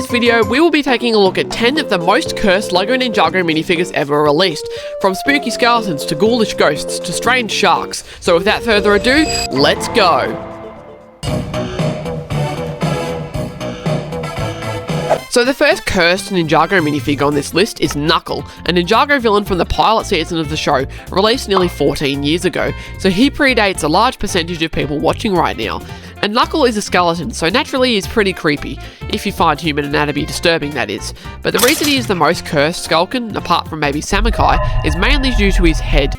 this video, we will be taking a look at 10 of the most cursed LEGO Ninjago minifigures ever released, from spooky skeletons to ghoulish ghosts to strange sharks. So without further ado, let's go! So the first cursed Ninjago minifigure on this list is Knuckle, a Ninjago villain from the pilot season of the show, released nearly 14 years ago, so he predates a large percentage of people watching right now. And Knuckle is a skeleton, so naturally he's pretty creepy, if you find human anatomy disturbing, that is. But the reason he is the most cursed Skulkin, apart from maybe Samakai, is mainly due to his head.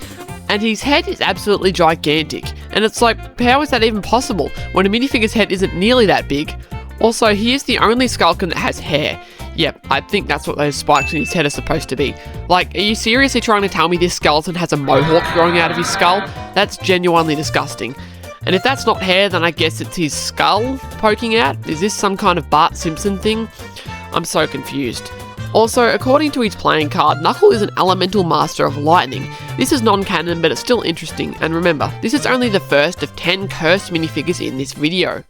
And his head is absolutely gigantic, and it's like, how is that even possible, when a minifigure's head isn't nearly that big? Also, he is the only Skulkin that has hair. Yep, I think that's what those spikes in his head are supposed to be. Like, are you seriously trying to tell me this skeleton has a mohawk growing out of his skull? That's genuinely disgusting. And if that's not hair, then I guess it's his skull poking out? Is this some kind of Bart Simpson thing? I'm so confused. Also, according to his playing card, Knuckle is an elemental master of lightning. This is non-canon, but it's still interesting, and remember, this is only the first of 10 cursed minifigures in this video.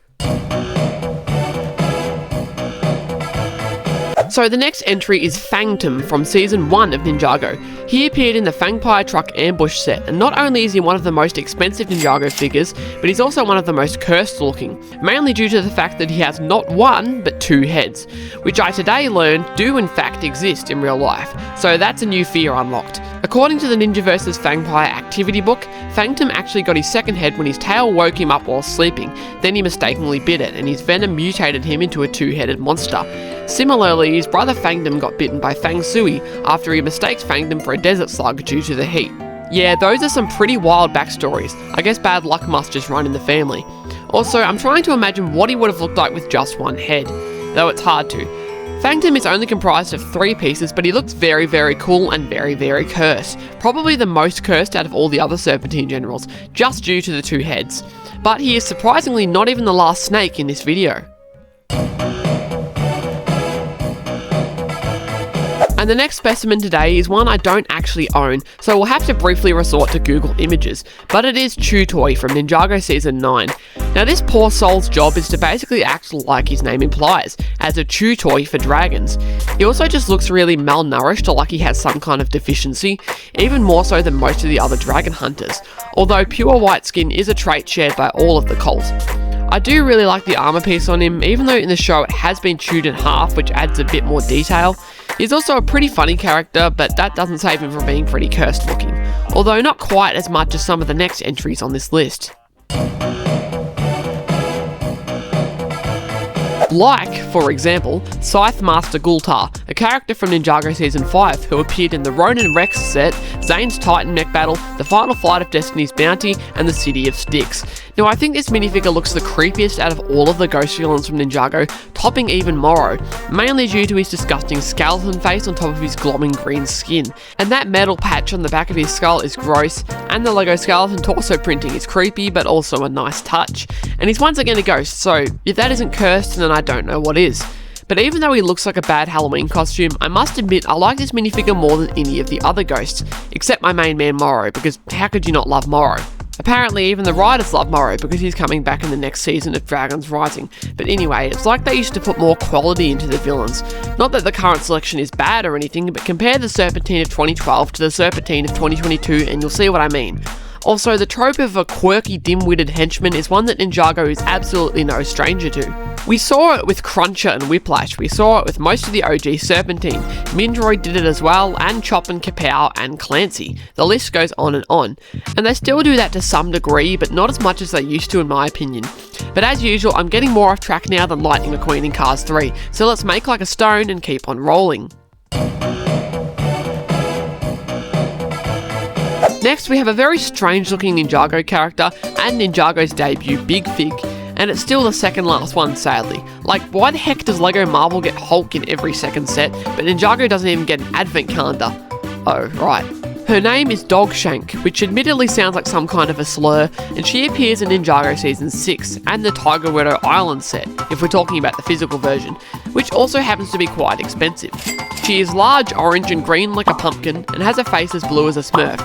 So the next entry is Fantom from Season 1 of Ninjago. He appeared in the Fangpire Truck Ambush set, and not only is he one of the most expensive Ninjago figures, but he's also one of the most cursed looking, mainly due to the fact that he has not one, but 2 heads, which I today learned do in fact exist in real life, so that's a new fear unlocked. According to the Ninja vs Fangpire activity book, Fantom actually got his second head when his tail woke him up while sleeping, then he mistakenly bit it, and his venom mutated him into a 2-headed monster. Similarly, his brother Fangdom got bitten by Fang Sui after he mistakes Fangdom for a desert slug due to the heat. Yeah, those are some pretty wild backstories. I guess bad luck must just run in the family. Also, I'm trying to imagine what he would have looked like with just one head, though it's hard to. Fantom is only comprised of 3 pieces, but he looks very, very cool and very, very cursed. Probably the most cursed out of all the other Serpentine generals, just due to the 2 heads. But he is surprisingly not even the last snake in this video. And the next specimen today is one I don't actually own, so we'll have to briefly resort to Google Images, but it is CHW Toy from Ninjago Season 9. Now this poor soul's job is to basically act like his name implies, as a chew toy for dragons. He also just looks really malnourished, or like he has some kind of deficiency, even more so than most of the other dragon hunters, although pure white skin is a trait shared by all of the cult. I do really like the armor piece on him, even though in the show it has been chewed in half, which adds a bit more detail. He's also a pretty funny character, but that doesn't save him from being pretty cursed looking, although not quite as much as some of the next entries on this list. Like, for example, Scythe Master Gultar, a character from Ninjago Season 5 who appeared in the Ronin Rex set, Zane's Titan Mech Battle, the Final Flight of Destiny's Bounty, and the City of Styx. Now I think this minifigure looks the creepiest out of all of the ghost villains from Ninjago, topping even Morrow, mainly due to his disgusting skeleton face on top of his glowing green skin. And that metal patch on the back of his skull is gross, and the Lego skeleton torso printing is creepy but also a nice touch. And he's once again a ghost, so if that isn't cursed, then I don't know what is. But even though he looks like a bad Halloween costume, I must admit I like this minifigure more than any of the other ghosts, except my main man Morrow, because how could you not love Morrow? Apparently even the writers love Morrow because he's coming back in the next season of Dragons Rising. But anyway, it's like they used to put more quality into the villains. Not that the current selection is bad or anything, but compare the Serpentine of 2012 to the Serpentine of 2022 and you'll see what I mean. Also, the trope of a quirky, dim-witted henchman is one that Ninjago is absolutely no stranger to. We saw it with Cruncher and Whiplash, we saw it with most of the OG Serpentine, Mindroid did it as well, and Chop and Kapow and Clancy. The list goes on, and they still do that to some degree, but not as much as they used to in my opinion. But as usual, I'm getting more off track now than Lightning McQueen in Cars 3, so let's make like a stone and keep on rolling. Next, we have a very strange looking Ninjago character and Ninjago's debut Big Fig, and it's still the second last one sadly. Like, why the heck does Lego Marvel get Hulk in every second set, but Ninjago doesn't even get an advent calendar? Oh, right. Her name is Dog Shank, which admittedly sounds like some kind of a slur, and she appears in Ninjago Season 6 and the Tiger Widow Island set, if we're talking about the physical version, which also happens to be quite expensive. She is large, orange and green like a pumpkin, and has a face as blue as a Smurf.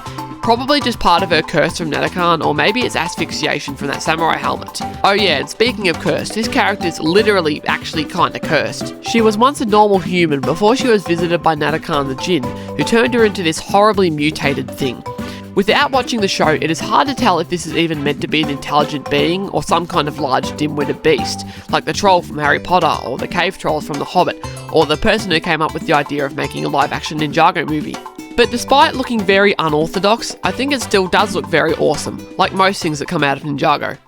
probably just part of her curse from Natakan, or maybe it's asphyxiation from that samurai helmet. Oh yeah, and speaking of cursed, this character is literally actually kinda cursed. She was once a normal human before she was visited by Natakan the Jinn, who turned her into this horribly mutated thing. Without watching the show, it is hard to tell if this is even meant to be an intelligent being or some kind of large dim-witted beast, like the troll from Harry Potter, or the cave trolls from The Hobbit, or the person who came up with the idea of making a live-action Ninjago movie. But despite looking very unorthodox, I think it still does look very awesome, like most things that come out of Ninjago.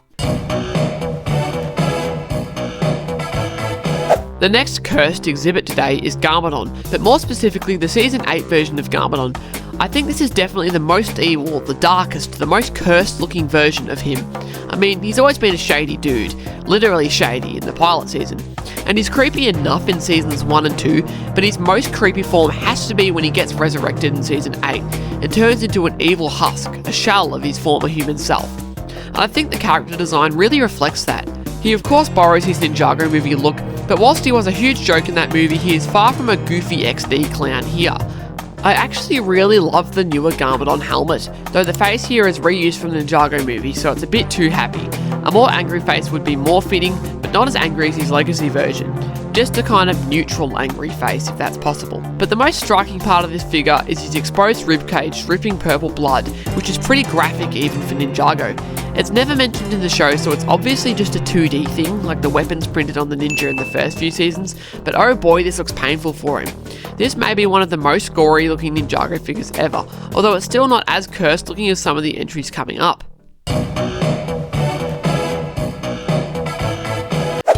The next cursed exhibit today is Garmadon, but more specifically the Season 8 version of Garmadon. I think this is definitely the most evil, the darkest, the most cursed looking version of him. I mean, he's always been a shady dude, literally shady in the pilot season. And he's creepy enough in Seasons 1 and 2, but his most creepy form has to be when he gets resurrected in Season 8 and turns into an evil husk, a shell of his former human self. And I think the character design really reflects that. He of course borrows his Ninjago movie look, but whilst he was a huge joke in that movie, he is far from a goofy XD clown here. I actually really love the newer Garmadon helmet, though the face here is reused from the Ninjago movie, so it's a bit too happy. A more angry face would be more fitting, but not as angry as his Legacy version. Just a kind of neutral angry face, if that's possible. But the most striking part of this figure is his exposed ribcage dripping purple blood, which is pretty graphic even for Ninjago. It's never mentioned in the show, so it's obviously just a 2D thing, like the weapons printed on the ninja in the first few seasons, but oh boy, this looks painful for him. This may be one of the most gory looking Ninjago figures ever, although it's still not as cursed looking as some of the entries coming up.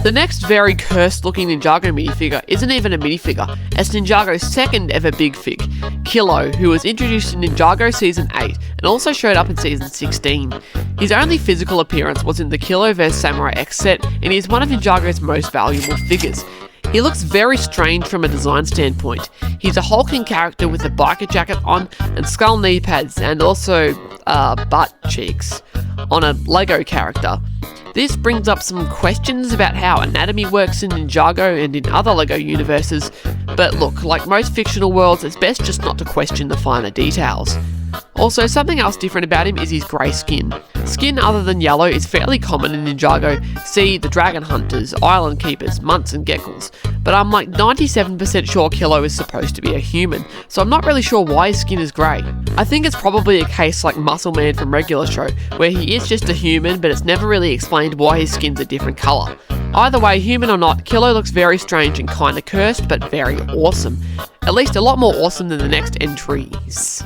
The next very cursed looking Ninjago minifigure isn't even a minifigure, it's Ninjago's second ever big fig, Kilo, who was introduced in Ninjago Season 8 and also showed up in Season 16. His only physical appearance was in the Kilo vs Samurai X set, and he is one of Ninjago's most valuable figures. He looks very strange from a design standpoint. He's a hulking character with a biker jacket on and skull knee pads and also butt cheeks on a Lego character. This brings up some questions about how anatomy works in Ninjago and in other LEGO universes, but look, like most fictional worlds, it's best just not to question the finer details. Also, something else different about him is his grey skin. Skin other than yellow is fairly common in Ninjago, see the Dragon Hunters, Island Keepers, Munts and Geckles, but I'm like 97% sure Kilo is supposed to be a human, so I'm not really sure why his skin is grey. I think it's probably a case like Muscle Man from Regular Show, where he is just a human but it's never really explained why his skin's a different colour. Either way, human or not, Kilo looks very strange and kinda cursed, but very awesome. At least a lot more awesome than the next entries,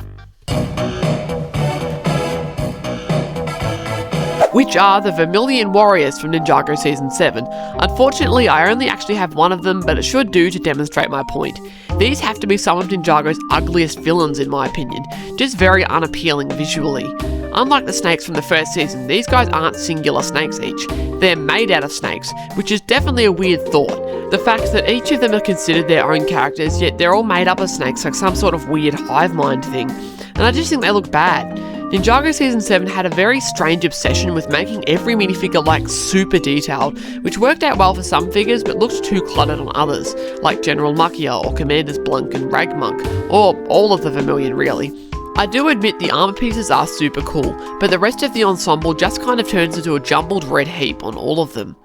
which are the Vilan Warriors from Ninjago Season 7. Unfortunately, I only actually have one of them, but it should do to demonstrate my point. These have to be some of Ninjago's ugliest villains in my opinion, just very unappealing visually. Unlike the snakes from the first season, these guys aren't singular snakes each, they're made out of snakes, which is definitely a weird thought. The fact that each of them are considered their own characters, yet they're all made up of snakes like some sort of weird hive mind thing, and I just think they look bad. Ninjago Season 7 had a very strange obsession with making every minifigure like super detailed, which worked out well for some figures but looked too cluttered on others, like General Muckia or Commanders Blunk and Ragmonk, or all of the Vermilion really. I do admit the armor pieces are super cool, but the rest of the ensemble just kind of turns into a jumbled red heap on all of them.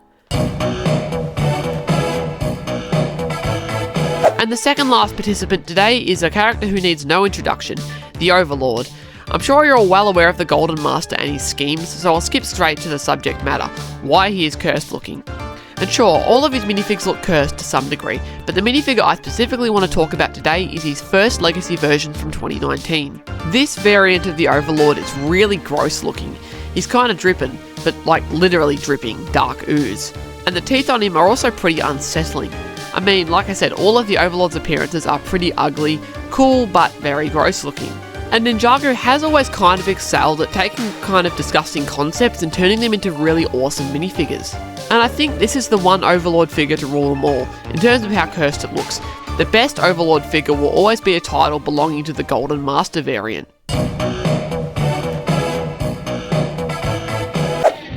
And the second last participant today is a character who needs no introduction, the Overlord. I'm sure you're all well aware of the Golden Master and his schemes, so I'll skip straight to the subject matter, why he is cursed looking. And sure, all of his minifigs look cursed to some degree, but the minifigure I specifically want to talk about today is his first Legacy version from 2019. This variant of the Overlord is really gross looking. He's kinda dripping, but like literally dripping dark ooze. And the teeth on him are also pretty unsettling. I mean, like I said, all of the Overlord's appearances are pretty ugly, cool, but very gross looking. And Ninjago has always kind of excelled at taking kind of disgusting concepts and turning them into really awesome minifigures. And I think this is the one Overlord figure to rule them all, in terms of how cursed it looks. The best Overlord figure will always be a title belonging to the Golden Master variant.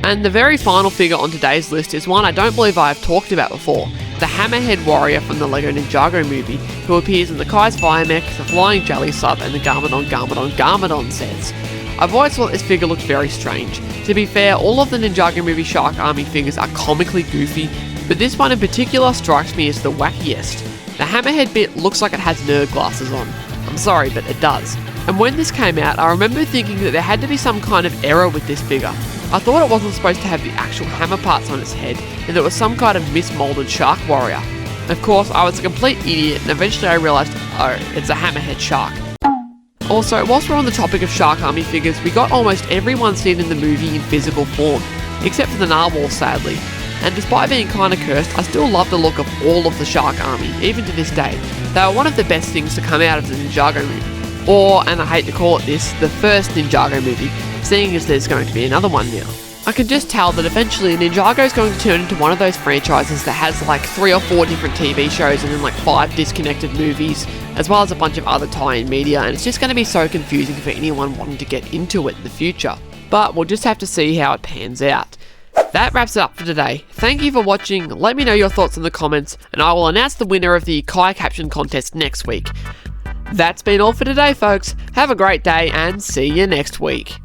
And the very final figure on today's list is one I don't believe I have talked about before, the Hammerhead Warrior from the LEGO Ninjago movie, who appears in the Kai's Fire Mech, the Flying Jelly Sub, and the Garmadon sets. I've always thought this figure looked very strange. To be fair, all of the Ninjago movie Shark Army figures are comically goofy, but this one in particular strikes me as the wackiest. The Hammerhead bit looks like it has nerd glasses on. I'm sorry, but it does. And when this came out, I remember thinking that there had to be some kind of error with this figure. I thought it wasn't supposed to have the actual hammer parts on its head, and that it was some kind of mismolded shark warrior. Of course, I was a complete idiot, and eventually I realised, oh, it's a hammerhead shark. Also, whilst we're on the topic of Shark Army figures, we got almost everyone seen in the movie in physical form, except for the narwhal sadly. And despite being kinda cursed, I still love the look of all of the Shark Army, even to this day. They are one of the best things to come out of the Ninjago movie. Or, and I hate to call it this, the first Ninjago movie, seeing as there's going to be another one now. I can just tell that eventually Ninjago is going to turn into one of those franchises that has like 3 or 4 different TV shows and then like 5 disconnected movies, as well as a bunch of other tie-in media, and it's just going to be so confusing for anyone wanting to get into it in the future. But we'll just have to see how it pans out. That wraps it up for today. Thank you for watching, let me know your thoughts in the comments, and I will announce the winner of the Kai Caption contest next week. That's been all for today, folks. Have a great day and see you next week.